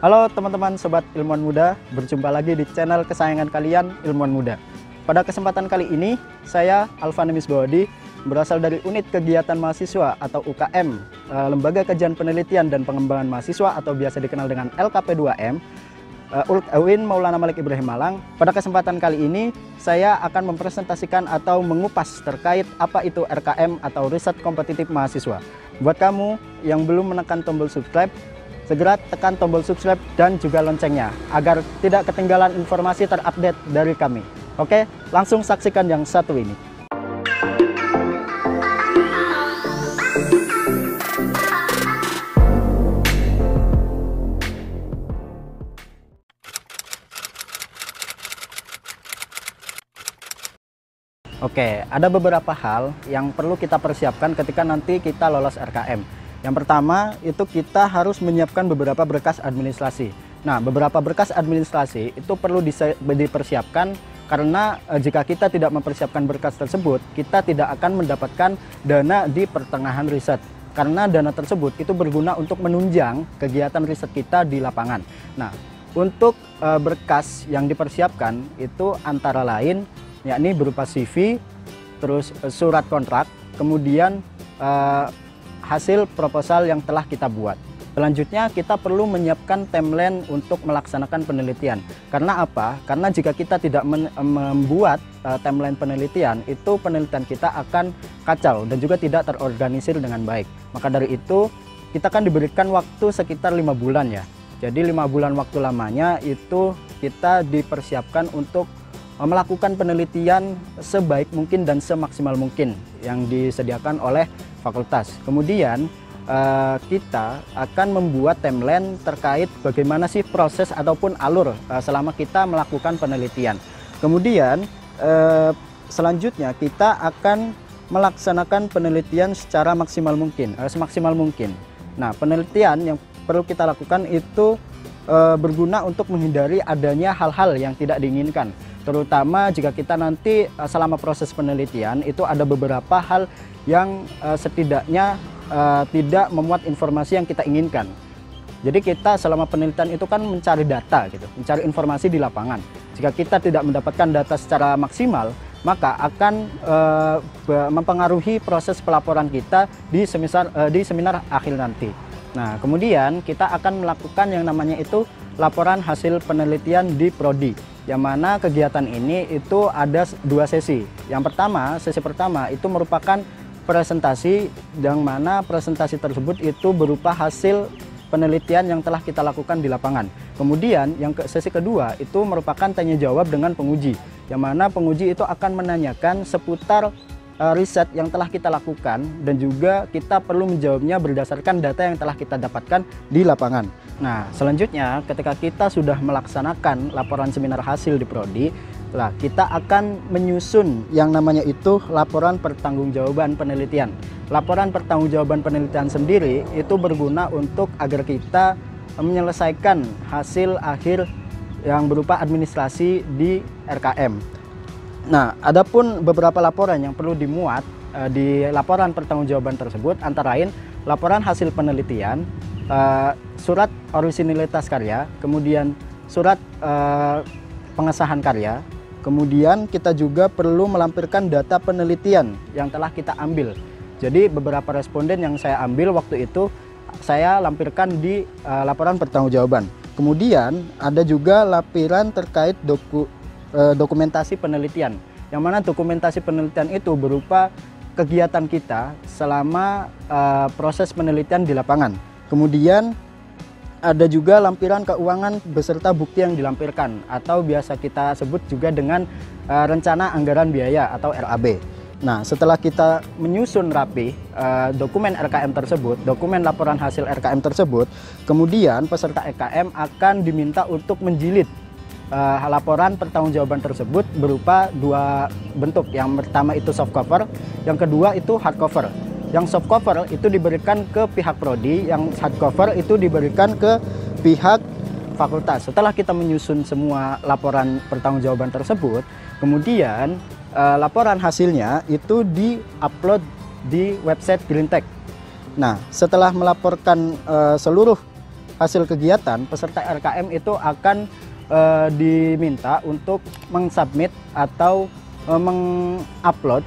Halo teman-teman sobat ilmuwan muda, berjumpa lagi di channel kesayangan kalian, Ilmuwan Muda. Pada kesempatan kali ini, saya Alvan Misbawadi berasal dari Unit Kegiatan Mahasiswa atau UKM, Lembaga Kajian Penelitian dan Pengembangan Mahasiswa atau biasa dikenal dengan LKP2M, UIN Maulana Malik Ibrahim Malang. Pada kesempatan kali ini, saya akan mempresentasikan atau mengupas terkait apa itu RKM atau Riset Kompetitif Mahasiswa. Buat kamu yang belum menekan tombol subscribe, segera tekan tombol subscribe dan juga loncengnya agar tidak ketinggalan informasi terupdate dari kami. Oke, langsung saksikan yang satu ini. Oke, ada beberapa hal yang perlu kita persiapkan ketika nanti kita lolos RKM. Yang pertama, itu kita harus menyiapkan beberapa berkas administrasi. Nah, beberapa berkas administrasi itu perlu dipersiapkan karena jika kita tidak mempersiapkan berkas tersebut, kita tidak akan mendapatkan dana di pertengahan riset. Karena dana tersebut itu berguna untuk menunjang kegiatan riset kita di lapangan. Nah, untuk berkas yang dipersiapkan itu antara lain yakni berupa CV, terus surat kontrak, kemudian hasil proposal yang telah kita buat. Selanjutnya kita perlu menyiapkan timeline untuk melaksanakan penelitian. Karena apa? Karena jika kita tidak membuat timeline penelitian, itu penelitian kita akan kacau dan juga tidak terorganisir dengan baik. Maka dari itu kita akan diberikan waktu sekitar 5 bulan ya. Jadi 5 bulan waktu lamanya itu kita dipersiapkan untuk melakukan penelitian sebaik mungkin dan semaksimal mungkin yang disediakan oleh fakultas. Kemudian kita akan membuat timeline terkait bagaimana sih proses ataupun alur selama kita melakukan penelitian. Kemudian selanjutnya kita akan melaksanakan penelitian secara maksimal mungkin, semaksimal mungkin. Nah, penelitian yang perlu kita lakukan itu berguna untuk menghindari adanya hal-hal yang tidak diinginkan. Terutama jika kita nanti selama proses penelitian itu ada beberapa hal yang setidaknya tidak memuat informasi yang kita inginkan. Jadi kita selama penelitian itu kan mencari data gitu, mencari informasi di lapangan. Jika kita tidak mendapatkan data secara maksimal, maka akan mempengaruhi proses pelaporan kita di seminar akhir nanti. Nah, kemudian kita akan melakukan yang namanya itu laporan hasil penelitian di prodi. Yang mana kegiatan ini itu ada 2 sesi. Yang pertama, sesi pertama itu merupakan presentasi, yang mana presentasi tersebut itu berupa hasil penelitian yang telah kita lakukan di lapangan. Kemudian yang sesi kedua itu merupakan tanya jawab dengan penguji, yang mana penguji itu akan menanyakan seputar riset yang telah kita lakukan dan juga kita perlu menjawabnya berdasarkan data yang telah kita dapatkan di lapangan. Nah, selanjutnya ketika kita sudah melaksanakan laporan seminar hasil di prodi, kita akan menyusun yang namanya itu laporan pertanggungjawaban penelitian. Laporan pertanggungjawaban penelitian sendiri itu berguna untuk agar kita menyelesaikan hasil akhir yang berupa administrasi di RKM. Nah, adapun beberapa laporan yang perlu dimuat di laporan pertanggungjawaban tersebut antara lain laporan hasil penelitian, surat orisinilitas karya, kemudian surat pengesahan karya, kemudian kita juga perlu melampirkan data penelitian yang telah kita ambil. Jadi beberapa responden yang saya ambil waktu itu saya lampirkan di laporan pertanggungjawaban. Kemudian ada juga lampiran terkait dokumentasi penelitian, yang mana dokumentasi penelitian itu berupa kegiatan kita selama proses penelitian di lapangan. Kemudian ada juga lampiran keuangan beserta bukti yang dilampirkan atau biasa kita sebut juga dengan rencana anggaran biaya atau RAB. Nah, setelah kita menyusun rapi dokumen RKM tersebut, dokumen laporan hasil RKM tersebut, kemudian peserta RKM akan diminta untuk menjilid laporan pertanggungjawaban tersebut berupa 2 bentuk. Yang pertama itu soft cover, yang kedua itu hard cover. Yang soft cover itu diberikan ke pihak prodi, yang hard cover itu diberikan ke pihak fakultas. Setelah kita menyusun semua laporan pertanggungjawaban tersebut, kemudian laporan hasilnya itu di-upload di website Greentech. Nah, setelah melaporkan seluruh hasil kegiatan, peserta RKM itu akan diminta untuk mengsubmit atau mengupload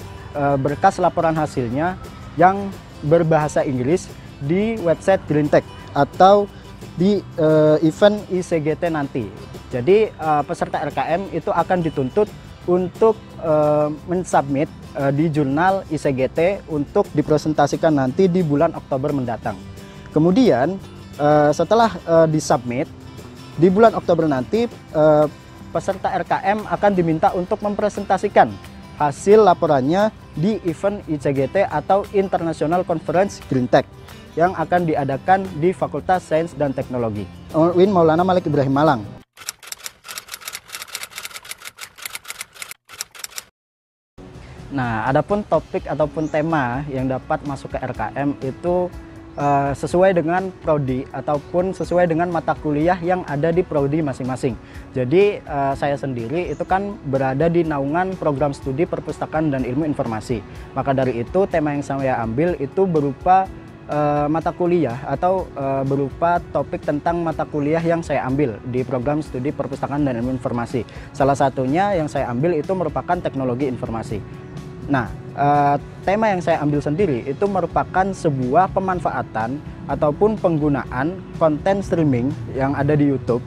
berkas laporan hasilnya yang berbahasa Inggris di website Greentech atau di event ICGT nanti. Jadi peserta RKM itu akan dituntut untuk mensubmit di jurnal ICGT untuk dipresentasikan nanti di bulan Oktober mendatang. Kemudian setelah disubmit di bulan Oktober nanti, peserta RKM akan diminta untuk mempresentasikan hasil laporannya di event ICGT atau International Conference Greentech yang akan diadakan di Fakultas Sains dan Teknologi UIN Maulana Malik Ibrahim Malang. Nah, adapun topik ataupun tema yang dapat masuk ke RKM itu sesuai dengan prodi ataupun sesuai dengan mata kuliah yang ada di prodi masing-masing. Jadi saya sendiri itu kan berada di naungan program studi perpustakaan dan ilmu informasi. Maka dari itu tema yang saya ambil itu berupa mata kuliah atau berupa topik tentang mata kuliah yang saya ambil di program studi perpustakaan dan ilmu informasi. Salah satunya yang saya ambil itu merupakan teknologi informasi. Nah, tema yang saya ambil sendiri itu merupakan sebuah pemanfaatan ataupun penggunaan konten streaming yang ada di YouTube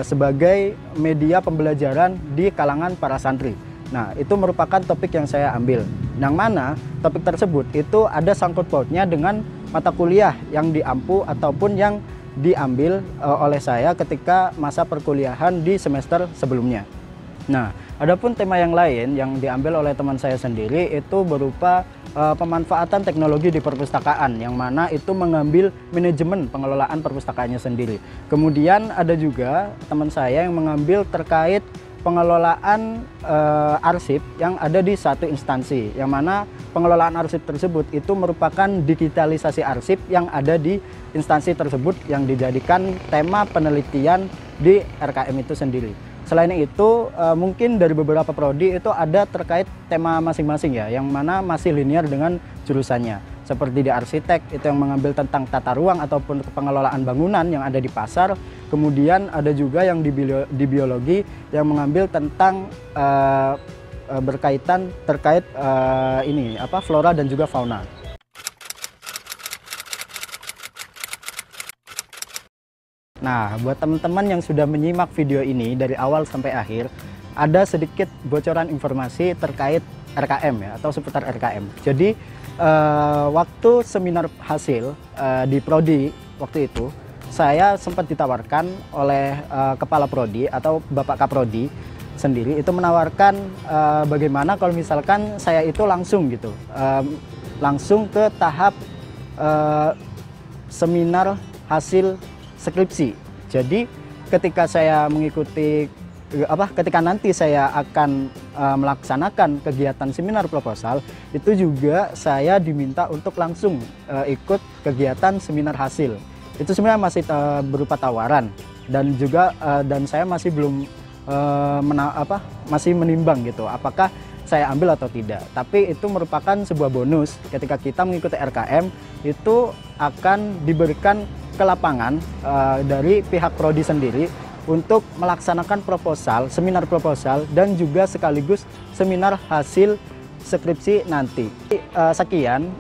sebagai media pembelajaran di kalangan para santri. Nah, itu merupakan topik yang saya ambil. Yang mana topik tersebut itu ada sangkut pautnya dengan mata kuliah yang diampu ataupun yang diambil oleh saya ketika masa perkuliahan di semester sebelumnya. Nah, adapun tema yang lain yang diambil oleh teman saya sendiri itu berupa pemanfaatan teknologi di perpustakaan, yang mana itu mengambil manajemen pengelolaan perpustakaannya sendiri. Kemudian ada juga teman saya yang mengambil terkait pengelolaan arsip yang ada di satu instansi, yang mana pengelolaan arsip tersebut itu merupakan digitalisasi arsip yang ada di instansi tersebut yang dijadikan tema penelitian di RKM itu sendiri. Selain itu, mungkin dari beberapa prodi itu ada terkait tema masing-masing ya, yang mana masih linear dengan jurusannya. Seperti di arsitek, itu yang mengambil tentang tata ruang ataupun pengelolaan bangunan yang ada di pasar. Kemudian ada juga yang di biologi yang mengambil tentang berkaitan terkait flora dan juga fauna. Nah, buat teman-teman yang sudah menyimak video ini dari awal sampai akhir, ada sedikit bocoran informasi terkait RKM ya, atau seputar RKM. Jadi, waktu seminar hasil di prodi waktu itu, saya sempat ditawarkan oleh kepala prodi atau Bapak Kaprodi sendiri itu menawarkan bagaimana kalau misalkan saya itu langsung gitu, langsung ke tahap seminar hasil skripsi. Jadi ketika saya mengikuti ketika nanti saya akan melaksanakan kegiatan seminar proposal, itu juga saya diminta untuk langsung ikut kegiatan seminar hasil. Itu sebenarnya masih berupa tawaran, dan juga dan saya masih belum masih menimbang gitu apakah saya ambil atau tidak. Tapi itu merupakan sebuah bonus ketika kita mengikuti RKM, itu akan diberikan ke lapangan dari pihak prodi sendiri untuk melaksanakan proposal, seminar proposal, dan juga sekaligus seminar hasil skripsi nanti. Sekian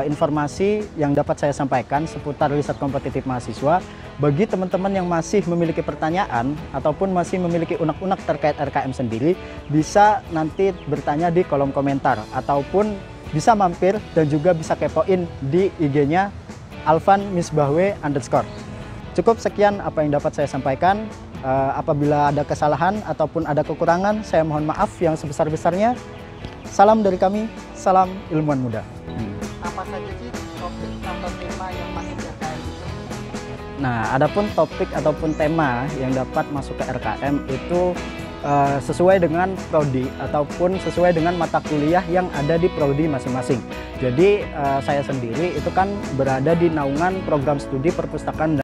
informasi yang dapat saya sampaikan seputar riset kompetitif mahasiswa. Bagi teman-teman yang masih memiliki pertanyaan ataupun masih memiliki unek-unek terkait RKM sendiri, bisa nanti bertanya di kolom komentar ataupun bisa mampir dan juga bisa kepoin di IG-nya @alvan_misbahwe_. Cukup sekian apa yang dapat saya sampaikan. Apabila ada kesalahan ataupun ada kekurangan, saya mohon maaf yang sebesar-besarnya. Salam dari kami, salam ilmuwan muda. Apa saja sih topik atau tema yang masuk ke RKM itu? Nah, adapun topik ataupun tema yang dapat masuk ke RKM itu sesuai dengan prodi ataupun sesuai dengan mata kuliah yang ada di prodi masing-masing. Jadi saya sendiri itu kan berada di naungan program studi perpustakaan